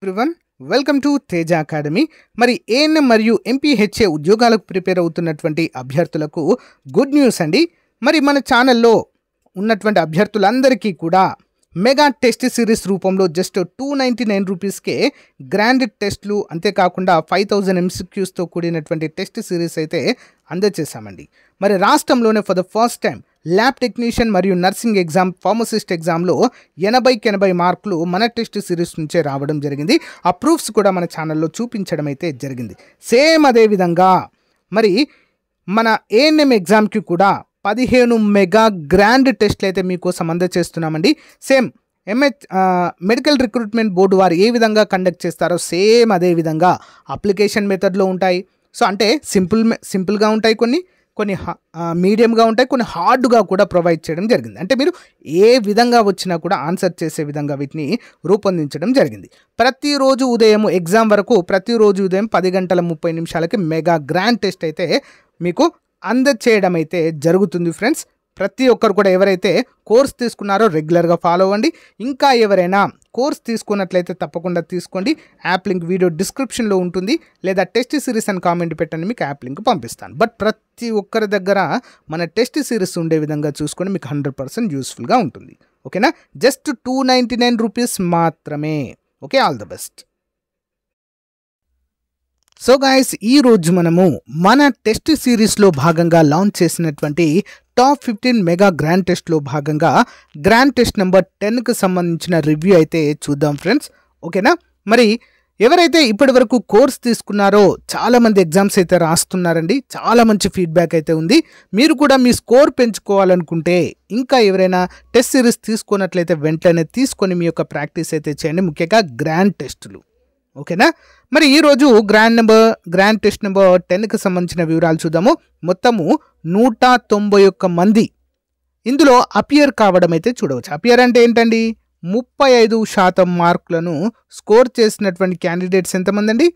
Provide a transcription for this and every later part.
Everyone welcome to Teja academy. మరి ANM మరియు MPHA ఉద్యోగాలకు ప్రిపేర్ అవుతున్నటువంటి అభ్యర్థులకు గుడ్ న్యూస్ అండి. మరి మన ఛానల్లో ఉన్నటువంటి అభ్యర్థులందరికీ కూడా మెగా టెస్ట్ సిరీస్ రూపంలో జస్ట్ 299 రూపీస్కే గ్రాండ్ టెస్ట్లు, అంతేకాకుండా 5000 MCQస్తో కూడినటువంటి టెస్ట్ సిరీస్ అయితే అందజేశామండి. మరి రాష్ట్రంలోనే for the first time lab technician మరియు నర్సింగ్ ఎగ్జామ్, ఫార్మసిస్ట్ ఎగ్జామ్లో 80కి 80 మార్కులు మన టెస్ట్ సిరీస్ నుంచే రావడం జరిగింది. ఆ ప్రూఫ్స్ కూడా మన ఛానల్లో చూపించడం అయితే జరిగింది. సేమ్ అదేవిధంగా మరి మన ఏఎన్ఎం ఎగ్జామ్కి కూడా 15 మెగా గ్రాండ్ టెస్ట్లు అయితే మీకోసం అందజేస్తున్నామండి. సేమ్ మెడికల్ రిక్రూట్మెంట్ బోర్డు వారు ఏ విధంగా కండక్ట్ చేస్తారో సేమ్ అదే విధంగా అప్లికేషన్ మెథడ్లో ఉంటాయి. సో అంటే సింపుల్గా ఉంటాయి, కొన్ని మీడియంగా ఉంటాయి, కొన్ని హార్డ్గా కూడా ప్రొవైడ్ చేయడం జరిగింది. అంటే మీరు ఏ విధంగా వచ్చినా కూడా ఆన్సర్ చేసే విధంగా వీటిని రూపొందించడం జరిగింది. ప్రతిరోజు ఉదయం ఎగ్జామ్ వరకు ప్రతిరోజు ఉదయం 10:30 మెగా గ్రాండ్ టెస్ట్ అయితే మీకు అందచేయడం అయితే జరుగుతుంది ఫ్రెండ్స్. ప్రతి ఒక్కరు కూడా ఎవరైతే కోర్స్ తీసుకున్నారో రెగ్యులర్గా ఫాలో అవ్వండి. ఇంకా ఎవరైనా కోర్స్ తీసుకున్నట్లయితే తప్పకుండా తీసుకోండి. యాప్ లింక్ వీడియో డిస్క్రిప్షన్లో ఉంటుంది, లేదా టెస్ట్ సిరీస్ అని కామెంట్ పెట్టండి, మీకు యాప్ లింక్ పంపిస్తాను. బట్ ప్రతి ఒక్కరి దగ్గర మన టెస్ట్ సిరీస్ ఉండే విధంగా చూసుకొని మీకు 100% యూస్ఫుల్గా ఉంటుంది. ఓకేనా? జస్ట్ 299 రూపీస్ మాత్రమే. Okay, all the best. So guys, ఈరోజు మనము మన టెస్ట్ సిరీస్లో భాగంగా లాంచ్ చేసినటువంటి టాప్ 15 మెగా గ్రాండ్ టెస్ట్లో భాగంగా గ్రాండ్ టెస్ట్ నెంబర్ 10కి సంబంధించిన రివ్యూ అయితే చూద్దాం ఫ్రెండ్స్. ఓకేనా? మరి ఎవరైతే ఇప్పటి వరకు కోర్స్ తీసుకున్నారో చాలామంది ఎగ్జామ్స్ అయితే రాస్తున్నారండి. చాలా మంచి ఫీడ్బ్యాక్ అయితే ఉంది. మీరు కూడా మీ స్కోర్ పెంచుకోవాలనుకుంటే, ఇంకా ఎవరైనా టెస్ట్ సిరీస్ తీసుకున్నట్లయితే వెంటనే తీసుకొని మీ యొక్క ప్రాక్టీస్ అయితే చేయండి, ముఖ్యంగా గ్రాండ్ టెస్టులు. ఓకేనా? మరి ఈరోజు గ్రాండ్ టెస్ట్ నెంబర్ 10కి సంబంధించిన వివరాలు చూద్దాము. మొత్తము 191 మంది ఇందులో అపియర్ కావడం అయితే చూడవచ్చు. అపియర్ అంటే ఏంటండి? 35% మార్కులను స్కోర్ చేసినటువంటి క్యాండిడేట్స్ ఎంతమంది అండి?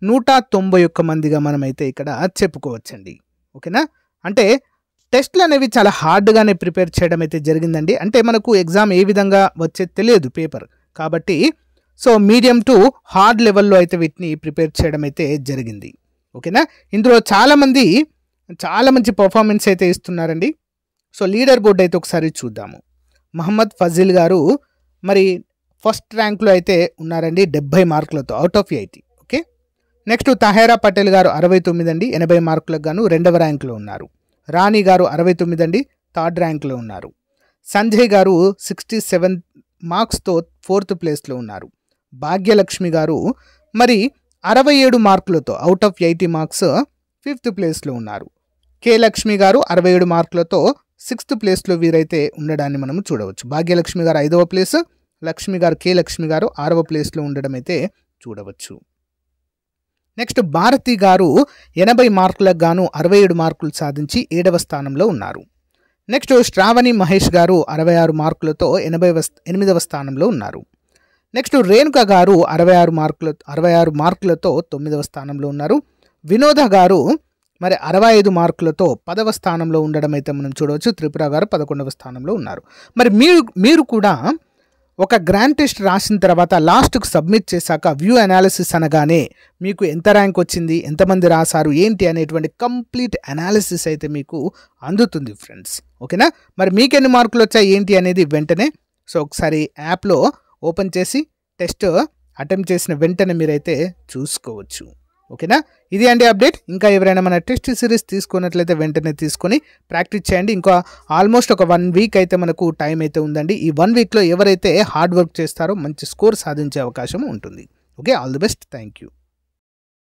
191 మందిగా మనమైతే ఇక్కడ చెప్పుకోవచ్చండి. ఓకేనా? అంటే టెస్ట్లు అనేవి చాలా హార్డ్గానే ప్రిపేర్ చేయడం అయితే జరిగిందండి. అంటే మనకు ఎగ్జామ్ ఏ విధంగా వచ్చేది తెలియదు పేపర్, కాబట్టి సో మీడియం టు హార్డ్ లెవెల్లో అయితే వీటిని ప్రిపేర్ చేయడం అయితే జరిగింది. ఓకేనా? ఇందులో చాలా మంచి పర్ఫార్మెన్స్ అయితే ఇస్తున్నారండి. సో లీడర్ బోర్డ్ అయితే ఒకసారి చూద్దాము. మహమ్మద్ ఫజిల్ గారు మరి ఫస్ట్ ర్యాంక్లో అయితే ఉన్నారండి 70 మార్కులతో out of 80. Okay, next Tahera Patel గారు 69 అండి, 80 మార్కులకు గాను 2వ ర్యాంక్లో ఉన్నారు. రాణి గారు 69 అండి, 3rd ర్యాంక్లో ఉన్నారు. సంజయ్ గారు 67 మార్క్స్తో 4th ప్లేస్లో ఉన్నారు. భాగ్యలక్ష్మి గారు మరి 67 మార్కులతో అవుట్ ఆఫ్ 80 మార్క్స్ 5th ప్లేస్లో ఉన్నారు. కే లక్ష్మి గారు 67 మార్కులతో 6th ప్లేస్లో వీరైతే ఉండడాన్ని మనం చూడవచ్చు. భాగ్యలక్ష్మి గారు 5వ ప్లేస్, కే లక్ష్మి గారు 6వ ప్లేస్లో ఉండడం అయితే చూడవచ్చు. నెక్స్ట్ భారతి గారు 80 మార్కులకు గాను 67 మార్కులు సాధించి 7వ స్థానంలో ఉన్నారు. నెక్స్ట్ శ్రావణి మహేష్ గారు 66 మార్కులతో 8వ స్థానంలో ఉన్నారు. నెక్స్ట్ రేణుక గారు 66 మార్కులతో 9వ స్థానంలో ఉన్నారు. వినోద గారు మరి 65 మార్కులతో 10వ స్థానంలో ఉండడం అయితే మనం చూడవచ్చు. త్రిపుర గారు 11వ స్థానంలో ఉన్నారు. మరి మీరు కూడా ఒక గ్రాండ్ టెస్ట్ రాసిన తర్వాత లాస్ట్కు సబ్మిట్ చేశాక వ్యూ అనాలిసిస్ అనగానే మీకు ఎంత ర్యాంక్ వచ్చింది, ఎంతమంది రాశారు, ఏంటి అనేటువంటి కంప్లీట్ అనాలిసిస్ అయితే మీకు అందుతుంది ఫ్రెండ్స్. ఓకేనా? మరి మీకు ఎన్ని మార్కులు వచ్చాయి ఏంటి అనేది వెంటనే సో ఒకసారి యాప్లో ఓపెన్ చేసి టెస్ట్ అటెంప్ట్ చేసిన వెంటనే మీరైతే చూసుకోవచ్చు. ఓకేనా? ఇది అండి అప్డేట్. ఇంకా ఎవరైనా మన టెస్ట్ సిరీస్ తీసుకున్నట్లయితే వెంటనే తీసుకొని ప్రాక్టీస్ చేయండి. ఇంకా ఆల్మోస్ట్ ఒక 1 వీక్ అయితే మనకు టైం అయితే ఉందండి. ఈ 1 వీక్లో ఎవరైతే హార్డ్ వర్క్ చేస్తారో మంచి స్కోర్ సాధించే అవకాశం ఉంటుంది. Okay, all the best. Thank you.